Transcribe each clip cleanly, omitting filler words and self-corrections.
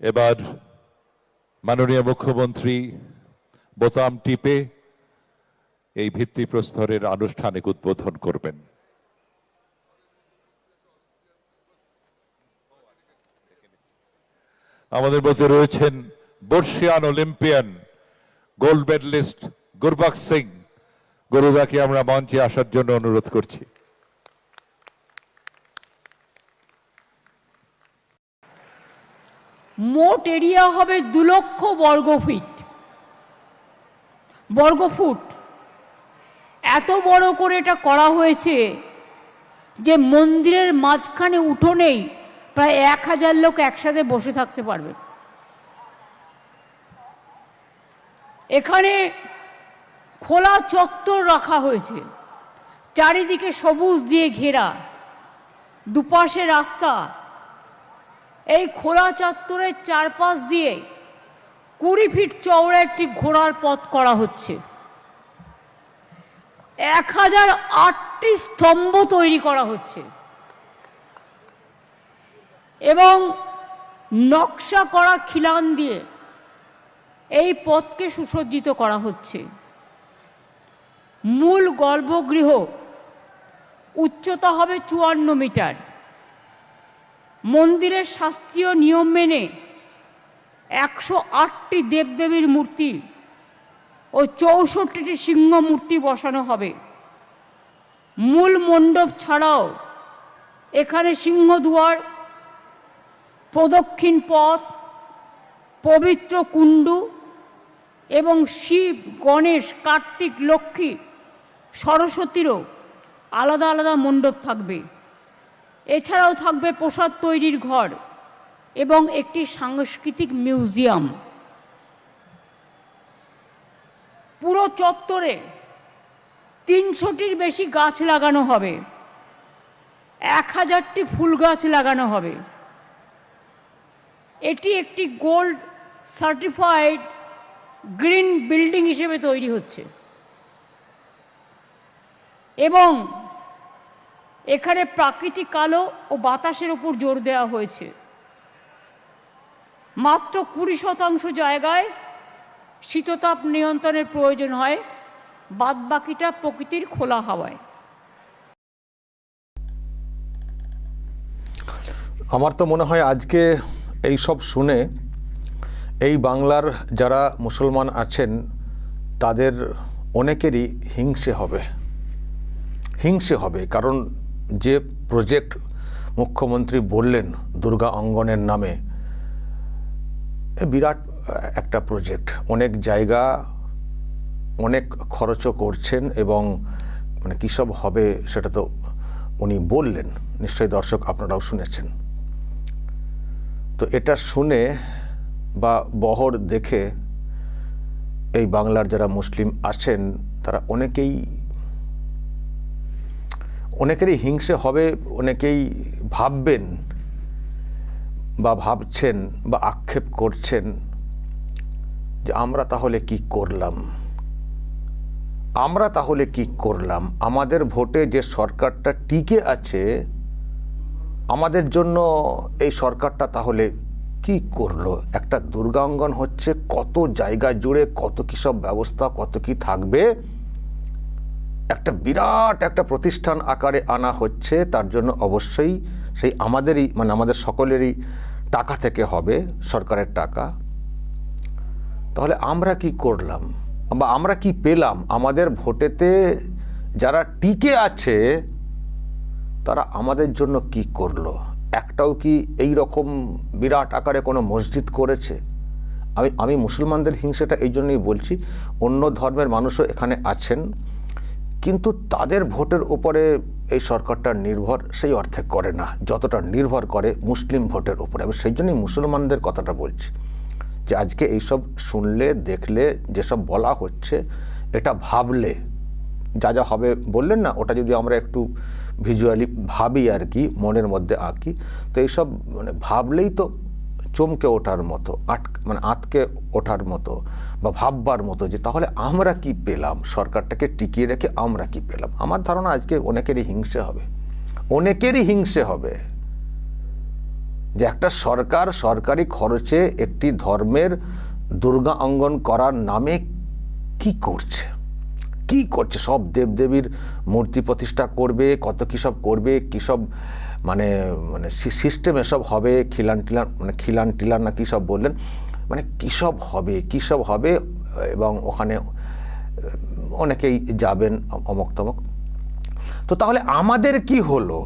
এবার মাননীয় মুখ্যমন্ত্রী বোতাম টিপে এই ভিত্তিপ্রস্তরের আনুষ্ঠানিক উদ্বোধন করবেন। আমাদের মধ্যে রয়েছেন বর্ষিয়ান Olympian gold medallist Gurbax Singh. গুরুদাকে আমরা মঞ্চে আসার জন্য অনুরোধ করছি। মোট এরিয়া হবে 2 লক্ষ বর্গফুট। এত বড় করে এটা করা হয়েছে যে মন্দিরের মাঝখানে উঠোনেই প্রায় 1000 লোক একসাথে বসে থাকতে পারবে। এখানে খোলা চত্বর রাখা হয়েছে, চারিদিকে সবুজ দিয়ে ঘেরা, দুপাশে রাস্তা। এই খোলা চত্বরের চারপাশ দিয়ে 20 ফিট চওড়া একটি ঘোড়ার পথ করা হচ্ছে। 1008টি স্তম্ভ তৈরি করা হচ্ছে এবং নকশা করা খিলান দিয়ে এই পথকে সুসজ্জিত করা হচ্ছে। মূল গর্ভগৃহ উচ্চতা হবে 54 মিটার। মন্দিরের শাস্ত্রীয় নিয়ম মেনে 108টি দেবদেবীর মূর্তি ও 64টি সিংহ মূর্তি বসানো হবে। মূল মণ্ডপ ছাড়াও এখানে সিংহদুয়ার, প্রদক্ষিণ পথ, পবিত্র কুণ্ডু এবং শিব, গণেশ, কার্তিক, লক্ষ্মী, সরস্বতীরও আলাদা আলাদা মণ্ডপ থাকবে। এছাড়াও থাকবে প্রসাদ তৈরির ঘর এবং একটি সাংস্কৃতিক মিউজিয়াম। পুরো চত্বরে 300টির বেশি গাছ লাগানো হবে, 1000টি ফুল গাছ লাগানো হবে। এটি একটি গোল্ড সার্টিফাইড গ্রিন বিল্ডিং হিসেবে তৈরি হচ্ছে এবং এখানে প্রাকৃতিক আলো ও বাতাসের উপর জোর দেওয়া হয়েছে। মাত্র 20% জায়গায় শীততাপ নিয়ন্ত্রণের প্রয়োজন হয়, বাদবাকিটা প্রকৃতির খোলা হাওয়ায়। আমার তো মনে হয় আজকে এই সব শুনে এই বাংলার যারা মুসলমান আছেন তাদের অনেকেরই হিংসে হবে। কারণ যে প্রজেক্ট মুখ্যমন্ত্রী বললেন দুর্গা অঙ্গনের নামে, বিরাট একটা প্রজেক্ট, অনেক জায়গা, অনেক খরচও করছেন এবং মানে কী সব হবে সেটা তো উনি বললেন, নিশ্চয়ই দর্শক আপনারাও শুনেছেন। তো এটা শুনে বা বহর দেখে এই বাংলার যারা মুসলিম আছেন তারা অনেকেরই হিংসে হবে, অনেকেই ভাববেন বা ভাবছেন বা আক্ষেপ করছেন যে আমরা তাহলে কি করলাম, আমাদের ভোটে যে সরকারটা টিকে আছে আমাদের জন্য এই সরকারটা তাহলে কি করলো। একটা দুর্গাঙ্গন হচ্ছে, কত জায়গা জুড়ে কত কি সব ব্যবস্থা, কত কি থাকবে, একটা বিরাট একটা প্রতিষ্ঠান আকারে আনা হচ্ছে। তার জন্য অবশ্যই সেই আমাদের সকলেরই টাকা থেকে হবে, সরকারের টাকা। তাহলে আমরা কি করলাম বা আমরা কি পেলাম? আমাদের ভোটেতে যারা টিকে আছে তারা আমাদের জন্য কি করলো? একটাও কি এই রকম বিরাট আকারে কোনো মসজিদ করেছে? আমি মুসলমানদের হিংসাটা এই জন্যই বলছি, অন্য ধর্মের মানুষও এখানে আছেন, কিন্তু তাদের ভোটের উপরে এই সরকারটা নির্ভর সেই অর্থে করে না যতটা নির্ভর করে মুসলিম ভোটের উপরে। আমি সেই জন্যই মুসলমানদের কথাটা বলছি যে আজকে এইসব শুনলে, দেখলে, যেসব বলা হচ্ছে, এটা ভাবলে যা হবে বললেন না, ওটা যদি আমরা একটু ভিজুয়ালি ভাবি আর কি, মনের মধ্যে আঁকি, তো এইসব মানে ভাবলেই তো চমকে ওঠার মতো, আঁতকে ওঠার মতো বা ভাববার মতো যে তাহলে আমরা কি পেলাম, সরকারটাকে টিকিয়ে রেখে আমরা কি পেলাম। আমার ধারণা আজকে অনেকেরই হিংসে হবে। যে একটা সরকার সরকারি খরচে একটি ধর্মের দুর্গা অঙ্গন করার নামে কি করছে, কি করছে? সব দেবদেবীর মূর্তি প্রতিষ্ঠা করবে, কত কী সব করবে, কী সব মানে মানে সিস্টেম এসব হবে, খিলান টিলান না কী সব বললেন, মানে কী সব হবে এবং ওখানে অনেকেই যাবেন অমক তমক। তো তাহলে আমাদের কি হলো?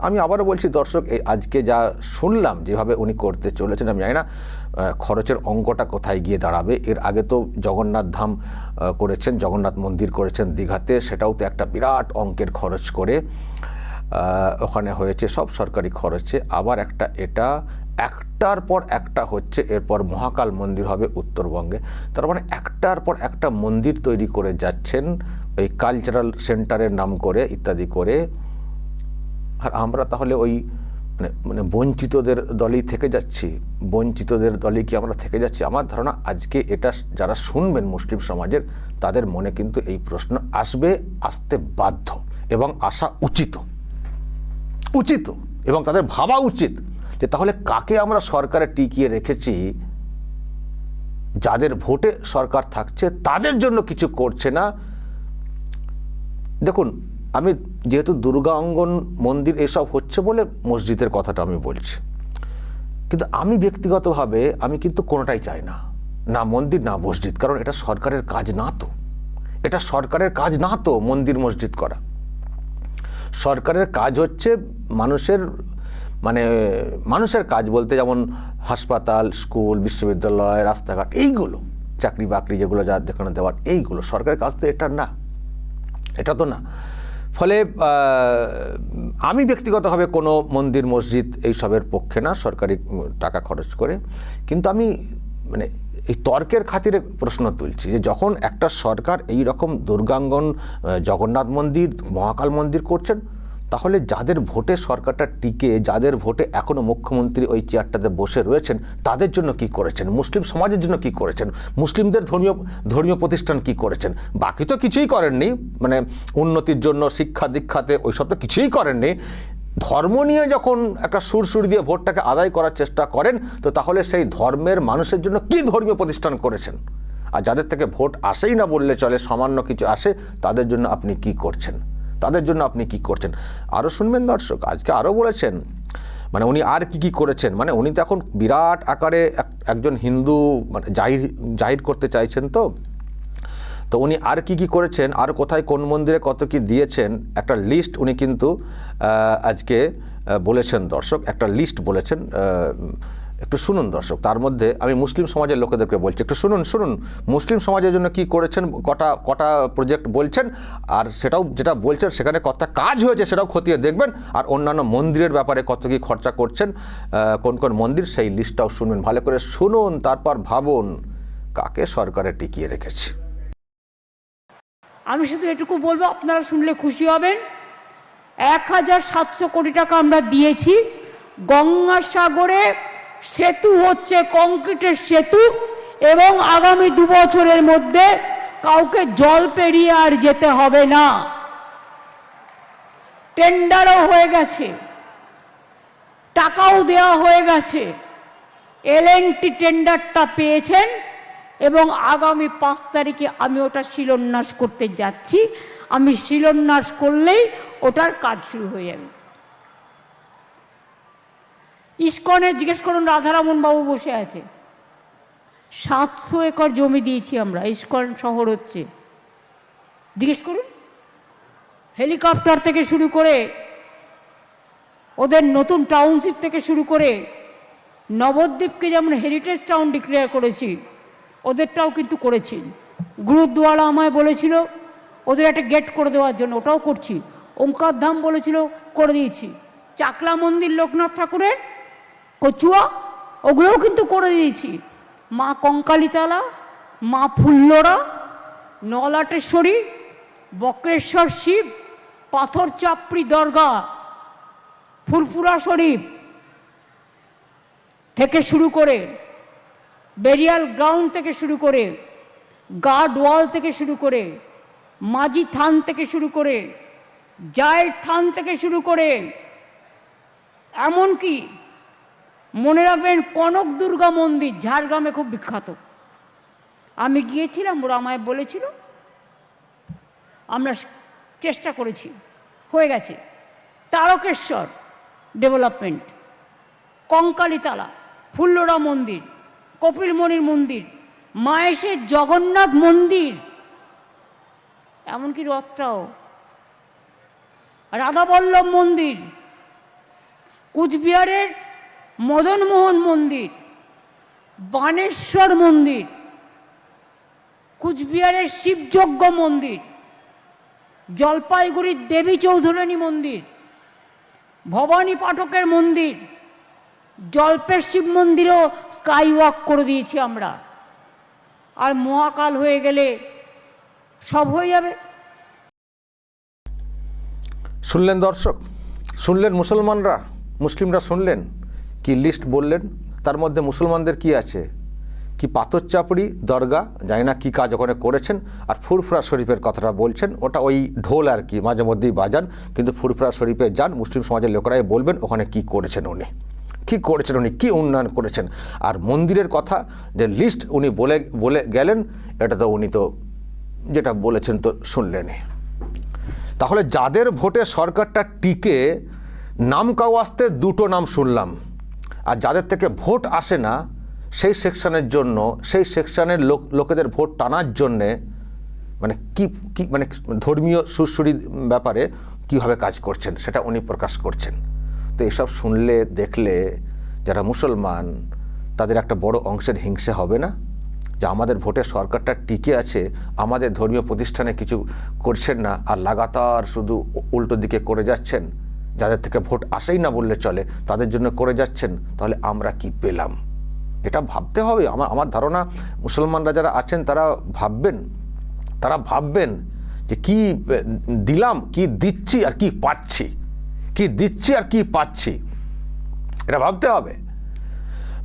আমি আবারও বলছি দর্শক, এই আজকে যা শুনলাম যেভাবে উনি করতে চলেছেন, আমি জানি না খরচের অঙ্কটা কোথায় গিয়ে দাঁড়াবে। এর আগে তো জগন্নাথ ধাম করেছেন, জগন্নাথ মন্দির করেছেন দীঘাতে, সেটাও তো একটা বিরাট অঙ্কের খরচ করে ওখানে হয়েছে, সব সরকারি খরচে। আবার একটার পর একটা হচ্ছে, এরপর মহাকাল মন্দির হবে উত্তরবঙ্গে। তার মানে একটার পর একটা মন্দির তৈরি করে যাচ্ছেন ওই কালচারাল সেন্টারের নাম করে ইত্যাদি করে। আর আমরা তাহলে ওই মানে বঞ্চিতদের দলই থেকে যাচ্ছি, বঞ্চিতদের দলই কি আমরা থেকে যাচ্ছি? আমার ধারণা আজকে এটা যারা শুনবেন মুসলিম সমাজের, তাদের মনে কিন্তু এই প্রশ্ন আসতে বাধ্য এবং আসা উচিত এবং তাদের ভাবা উচিত যে তাহলে কাকে আমরা সরকারে টিকিয়ে রেখেছি, যাদের ভোটে সরকার থাকছে তাদের জন্য কিছু করছে না। দেখুন, আমি যেহেতু দুর্গা অঙ্গন মন্দির এসব হচ্ছে বলে মসজিদের কথাটা আমি বলছি, কিন্তু আমি ব্যক্তিগতভাবে আমি কিন্তু কোনোটাই চাই না, না মন্দির না মসজিদ। কারণ এটা সরকারের কাজ না তো, মন্দির মসজিদ করা। সরকারের কাজ হচ্ছে মানুষের কাজ বলতে যেমন হাসপাতাল, স্কুল, বিশ্ববিদ্যালয়, রাস্তাঘাট, এইগুলো, চাকরি বাকরি যেগুলো যা দেখানো দেওয়ার, এইগুলো সরকারের কাজ তো এটা তো না। ফলে আমি ব্যক্তিগতভাবে কোনো মন্দির মসজিদ এইসবের পক্ষে না, সরকারি টাকা খরচ করে। কিন্তু আমি এই তর্কের খাতিরে প্রশ্ন তুলছি যে যখন একটা সরকার এই রকম দুর্গাঙ্গন, জগন্নাথ মন্দির, মহাকাল মন্দির করছেন, তাহলে যাদের ভোটে সরকারটা টিকে, যাদের ভোটে এখনো মুখ্যমন্ত্রী ওই চেয়ারটাতে বসে রয়েছেন, তাদের জন্য কি করেছেন? মুসলিম সমাজের জন্য কি করেছেন? মুসলিমদের ধর্মীয় প্রতিষ্ঠান কি করেছেন? বাকি তো কিছুই করেননি, উন্নতির জন্য শিক্ষা দীক্ষাতে ওইসব তো কিছুই করেননি। ধর্ম নিয়ে যখন একটা সুর দিয়ে ভোটটাকে আদায় করার চেষ্টা করেন, তো তাহলে সেই ধর্মের মানুষের জন্য কি ধর্মীয় প্রতিষ্ঠান করেছেন? আর যাদের থেকে ভোট আসেই না বললে চলে, সামান্য কিছু আসে, তাদের জন্য আপনি কি করছেন? আরও শুনবেন দর্শক, আজকে আরও বলেছেন উনি আর কি করেছেন। উনি তো এখন বিরাট আকারে একজন হিন্দু জাহির করতে চাইছেন। তো উনি আর কি করেছেন, আর কোথায় কোন মন্দিরে কত কি দিয়েছেন, একটা লিস্ট উনি কিন্তু আজকে বলেছেন দর্শক, একটা লিস্ট বলেছেন। একটু শুনুন দর্শক, তার মধ্যে আমি মুসলিম সমাজের লোকেদেরকে বলছি, একটু শুনুন মুসলিম সমাজের জন্য কি করেছেন, কটা প্রজেক্ট বলছেন, আর সেটাও যেটা বলছেন সেখানে কত কাজ হয়েছে সেটাও খতিয়ে দেখবেন, আর অন্যান্য মন্দিরের ব্যাপারে কত কি খরচা করছেন, কোন কোন মন্দির, সেই লিস্টটাও শুনবেন। ভালো করে শুনুন, তারপর ভাবুন কাকে সরকারে টিকিয়ে রেখেছে। আমি শুধু এটুকু বলবো, আপনারা শুনলে খুশি হবেন। 1700 কোটি টাকা আমরা দিয়েছি। গঙ্গাসাগরে সেতু হচ্ছে, কংক্রিটের সেতু, এবং আগামী 2 বছরের মধ্যে কাউকে জল পেরিয়ে আর যেতে হবে না। টেন্ডারও হয়ে গেছে, টাকাও দেওয়া হয়ে গেছে। L&T টেন্ডারটা পেয়েছেন এবং আগামী 5 তারিখে আমি ওটা শিলান্যাস করতে যাচ্ছি। আমি শিলান্যাস করলেই ওটার কাজ শুরু হয়ে যাবে। ইস্কনে জিজ্ঞেস করুন, রাধারমন বাবু বসে আছে, 700 একর জমি দিয়েছি আমরা, ইস্কন শহর হচ্ছে। জিজ্ঞেস করুন, হেলিকপ্টার থেকে শুরু করে, ওদের নতুন টাউনশিপ থেকে শুরু করে, নবদ্বীপকে যেমন হেরিটেজ টাউন ডিক্লেয়ার করেছি, ওদেরটাও কিন্তু করেছি। গুরুদ্বারা আমায় বলেছিল ওদের একটা গেট করে দেওয়ার জন্য, ওটাও করছি। ওঙ্কার ধাম বলেছিল, করে দিয়েছি। চাকলা মন্দির লোকনাথ ঠাকুরের, কচুয়া, ওগুলোও কিন্তু করে দিয়েছি। মা কঙ্কালীতলা, মা ফুল্লরা, নলাটেশ্বরী, বক্রেশ্বর শিব, পাথর চাপড়ি দরগা, ফুরফুরা শরীফ থেকে শুরু করে, বেরিয়াল গ্রাউন্ড থেকে শুরু করে, গার্ড ওয়াল থেকে শুরু করে, মাঝি থান থেকে শুরু করে, জায়ের থান থেকে শুরু করে, এমনকি মনে রাখবেন কনক দুর্গা মন্দির ঝাড়গ্রামে খুব বিখ্যাত। আমি গিয়েছিলাম, ওরা আমায় বলেছিল, আমরা চেষ্টা করেছি, হয়ে গেছে। তারকেশ্বর ডেভেলপমেন্ট, কঙ্কালীতলা, ফুল্লরা মন্দির, কপিলমণির মন্দির, মায়েশের জগন্নাথ মন্দির, এমনকি রথটাও, রাধাবল্লভ মন্দির, কুচবিহারের মদনমোহন মন্দির, বানেশ্বর মন্দির, কুচবিহারের শিবযজ্ঞ মন্দির, জলপাইগুড়ির দেবী চৌধুরানী মন্দির, ভবানী পাঠকের মন্দির, জল্পের শিব মন্দিরও স্কাই ওয়াক করে দিয়েছি আমরা। আর মহাকাল হয়ে গেলে সব হয়ে যাবে। শুনলেন দর্শক, শুনলেন মুসলিমরা শুনলেন কি লিস্ট বললেন। তার মধ্যে মুসলমানদের কি আছে, কি পাথর চাপড়ি দরগা, জানি না কী কাজ ওখানে করেছেন, আর ফুরফুরা শরীফের কথাটা বলছেন, ওটা ওই ঢোল আর কি, মাঝে মধ্যেই বাজান, কিন্তু ফুরফুরা শরীফে যান, মুসলিম সমাজের লোকেরাই বলবেন ওখানে কি করেছেন উনি, কী করেছেন উনি, কী উন্নয়ন করেছেন। আর মন্দিরের কথা যে লিস্ট উনি বলে গেলেন, এটা তো উনি তো যেটা বলেছেন তো শুনলেনই। তাহলে যাদের ভোটে সরকারটা টিকে, নাম কাউ আসতে দুটো নাম শুনলাম, আর যাদের থেকে ভোট আসে না সেই সেকশনের জন্য, সেই সেকশনের লোকেদের ভোট টানার জন্যে মানে কি মানে ধর্মীয় সুরসুরি ব্যাপারে কিভাবে কাজ করছেন সেটা উনি প্রকাশ করছেন। তো এসব শুনলে দেখলে যারা মুসলমান তাদের একটা বড় অংশের হিংসে হবে না, যে আমাদের ভোটে সরকারটা টিকে আছে, আমাদের ধর্মীয় প্রতিষ্ঠানে কিছু করছেন না, আর লাগাতার শুধু উল্টো দিকে করে যাচ্ছেন, যাদের থেকে ভোট আসেই না বললে চলে তাদের জন্য করে যাচ্ছেন, তাহলে আমরা কি পেলাম? এটা ভাবতে হবে। আমার ধারণা মুসলমানরা যারা আছেন তারা ভাববেন যে কি দিলাম, কি দিচ্ছি আর কি পাচ্ছি, এটা ভাবতে হবে।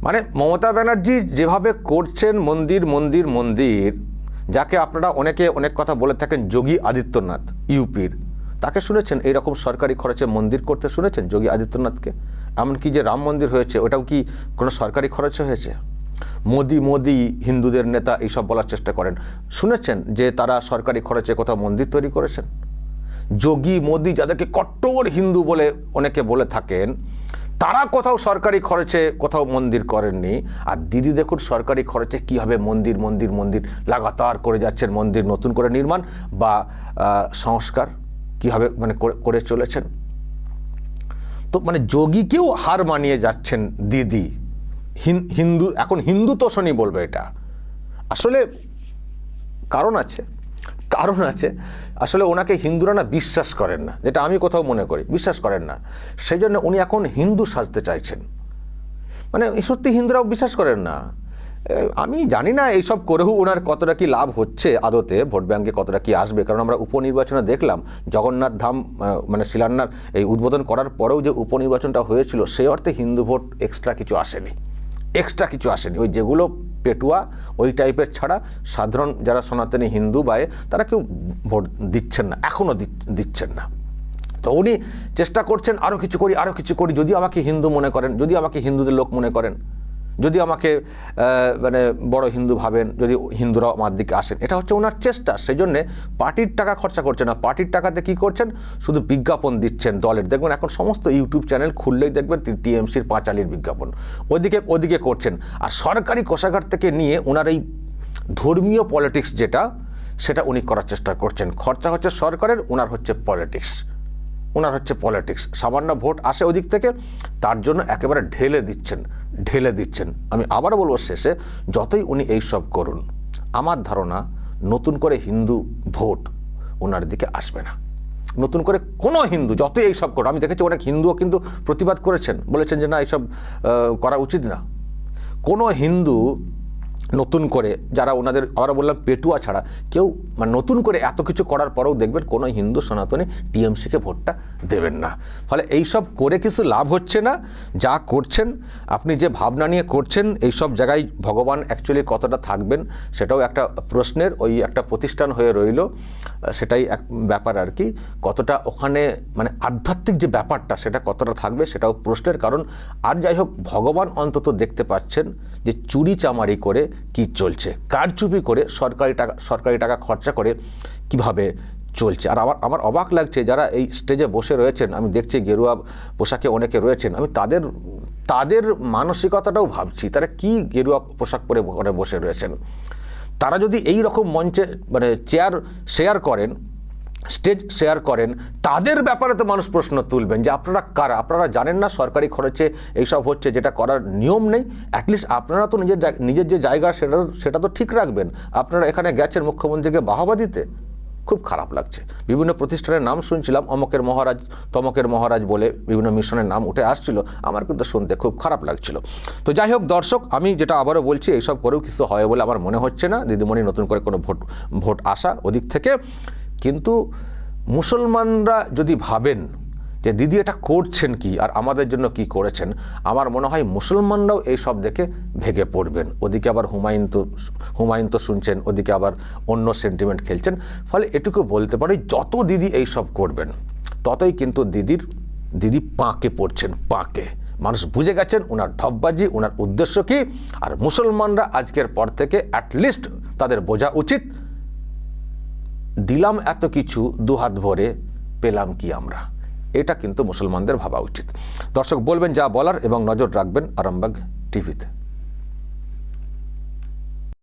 মানে মমতা ব্যানার্জি যেভাবে করছেন মন্দির, যাকে আপনারা অনেকে অনেক কথা বলে থাকেন, যোগী আদিত্যনাথ ইউপির, তাকে শুনেছেন এইরকম সরকারি খরচে মন্দির করতে? শুনেছেন যোগী আদিত্যনাথকে? এমনকি যে রাম মন্দির হয়েছে ওটাও কি কোনো সরকারি খরচে হয়েছে? মোদি হিন্দুদের নেতা এইসব বলার চেষ্টা করেন, শুনেছেন যে তারা সরকারি খরচে কোথাও মন্দির তৈরি করেছেন? যোগী মোদি যাদেরকে কট্টর হিন্দু বলে অনেকে বলে থাকেন, তারা কোথাও সরকারি খরচে কোথাও মন্দির করেননি। আর দিদি দেখুন সরকারি খরচে কীভাবে মন্দির লাগাতার করে যাচ্ছেন, মন্দির নতুন করে নির্মাণ বা সংস্কার কীভাবে মানে করে চলেছেন। তো মানে যোগীকেও হার মানিয়ে যাচ্ছেন দিদি। হিন্দু এখন হিন্দু তোষণই বলবে এটা, আসলে কারণ আছে। আসলে ওনাকে হিন্দুরা না বিশ্বাস করেন না, যেটা আমি কোথাও মনে করি, বিশ্বাস করেন না। সেই জন্য উনি এখন হিন্দু সাজতে চাইছেন, মানে সত্যি হিন্দুরাও বিশ্বাস করেন না। আমি জানি না এইসব করেও ওনার কতটা কি লাভ হচ্ছে, আদতে ভোট ব্যাঙ্কে কতটা কি আসবে। কারণ আমরা উপনির্বাচনে দেখলাম জগন্নাথ ধাম মানে শিলান্যাস এই উদ্বোধন করার পরেও যে উপনির্বাচনটা হয়েছিল, সেই অর্থে হিন্দু ভোট এক্সট্রা কিছু আসেনি। ওই যেগুলো পেটুয়া ওই টাইপের ছাড়া সাধারণ যারা সনাতনী হিন্দু বায়ে তারা কেউ ভোট দিচ্ছেন না, এখনও দিচ্ছেন না। তো উনি চেষ্টা করছেন আরও কিছু করি, যদি আমাকে হিন্দু মনে করেন, যদি আমাকে হিন্দুদের লোক মনে করেন, যদি আমাকে মানে বড় হিন্দু ভাবেন, যদি হিন্দুরা আমার দিকে আসেন, এটা হচ্ছে ওনার চেষ্টা। সেই জন্যে পার্টির টাকা খরচা করছেন না। পার্টির টাকাতে কি করছেন? শুধু বিজ্ঞাপন দিচ্ছেন দলের। দেখবেন এখন সমস্ত ইউটিউব চ্যানেল খুললেই দেখবেন টিএমসির পাঁচালির বিজ্ঞাপন ওদিকে করছেন। আর সরকারি কোষাগার থেকে নিয়ে ওনার এই ধর্মীয় পলিটিক্স সেটা উনি করার চেষ্টা করছেন। খরচা হচ্ছে সরকারের, ওনার হচ্ছে পলিটিক্স। সামান্য ভোট আসে ওদিক থেকে, তার জন্য একেবারে ঢেলে দিচ্ছেন। আমি আবার বলবো শেষে, যতই উনি এইসব করুন, আমার ধারণা নতুন করে হিন্দু ভোট ওনার দিকে আসবে না। নতুন করে কোনো হিন্দু যতই এইসব করুন, আমি দেখেছি অনেক হিন্দুও কিন্তু প্রতিবাদ করেছেন, বলেছেন যে না এইসব করা উচিত না। কোনো হিন্দু নতুন করে যারা ওনাদের আমরা বললাম পেটুয়া ছাড়া কেউ মানে নতুন করে এত কিছু করার পরেও দেখবেন কোনো হিন্দু সনাতনী টিএমসিকে ভোটটা দেবেন না। ফলে এইসব করে কিছু লাভ হচ্ছে না। যা করছেন আপনি যে ভাবনা নিয়ে করছেন এইসব জায়গায় ভগবান অ্যাকচুয়ালি কতটা থাকবেন সেটাও একটা প্রশ্নের, ওই একটা প্রতিষ্ঠান হয়ে রইল, সেটাই এক ব্যাপার আর কি। কতটা ওখানে মানে আধ্যাত্মিক যে ব্যাপারটা সেটা কতটা থাকবে সেটাও প্রশ্নের। কারণ আর যাই হোক ভগবান অন্তত দেখতে পাচ্ছেন যে চুরি চামারি করে কি চলছে, কারচুপি করে সরকারি টাকা খরচা করে কিভাবে চলছে। আর আমার অবাক লাগছে যারা এই স্টেজে বসে রয়েছেন, আমি দেখছি গেরুয়া পোশাকে অনেকে রয়েছেন, আমি তাদের মানসিকতাটাও ভাবছি, তারা কি গেরুয়া পোশাক পরে ঘরে বসে রয়েছেন। তারা যদি এই রকম মঞ্চে মানে চেয়ার শেয়ার করেন, স্টেজ শেয়ার করেন, তাদের ব্যাপারে তো মানুষ প্রশ্ন তুলবেন যে আপনারা কারা, আপনারা জানেন না সরকারি খরচে এইসব হচ্ছে, যেটা করার নিয়ম নেই। অ্যাটলিস্ট আপনারা তো নিজের যে জায়গা সেটা তো ঠিক রাখবেন। আপনারা এখানে গেছেন মুখ্যমন্ত্রীকে বাহবা দিতে, খুব খারাপ লাগছে। বিভিন্ন প্রতিষ্ঠানের নাম শুনছিলাম, অমকের মহারাজ তমকের মহারাজ বলে বিভিন্ন মিশনের নাম উঠে আসছিল, আমার কিন্তু শুনতে খুব খারাপ লাগছিল। তো যাই হোক দর্শক, আমি যেটা আবারও বলছি, এইসব করেও কিছু হয় বলে আমার মনে হচ্ছে না। দিদিমণি নতুন করে কোনো ভোট আসা ওদিক থেকে। কিন্তু মুসলমানরা যদি ভাবেন যে দিদি এটা করছেন কি আর আমাদের জন্য কি করেছেন, আমার মনে হয় মুসলমানরাও এই সব দেখে ভেঙে পড়বেন। ওদিকে আবার হুমায়ুন তো শুনছেন, ওদিকে আবার অন্য সেন্টিমেন্ট খেলছেন। ফলে এটুকু বলতে পারি যত দিদি এই সব করবেন ততই কিন্তু দিদি পাঁকে পড়ছেন, পাঁকে। মানুষ বুঝে গেছেন ওনার ঢপবাজি, ওনার উদ্দেশ্য কি। আর মুসলমানরা আজকের পর থেকে অ্যাটলিস্ট তাদের বোঝা উচিত, দিলাম এত কিছু দুহাত ভরে, পেলাম কি আমরা। এটা কিন্তু মুসলমানদের ভাবা উচিত। দর্শক বলবেন যা বলার এবং নজর রাখবেন আরামবাগ টিভিতে।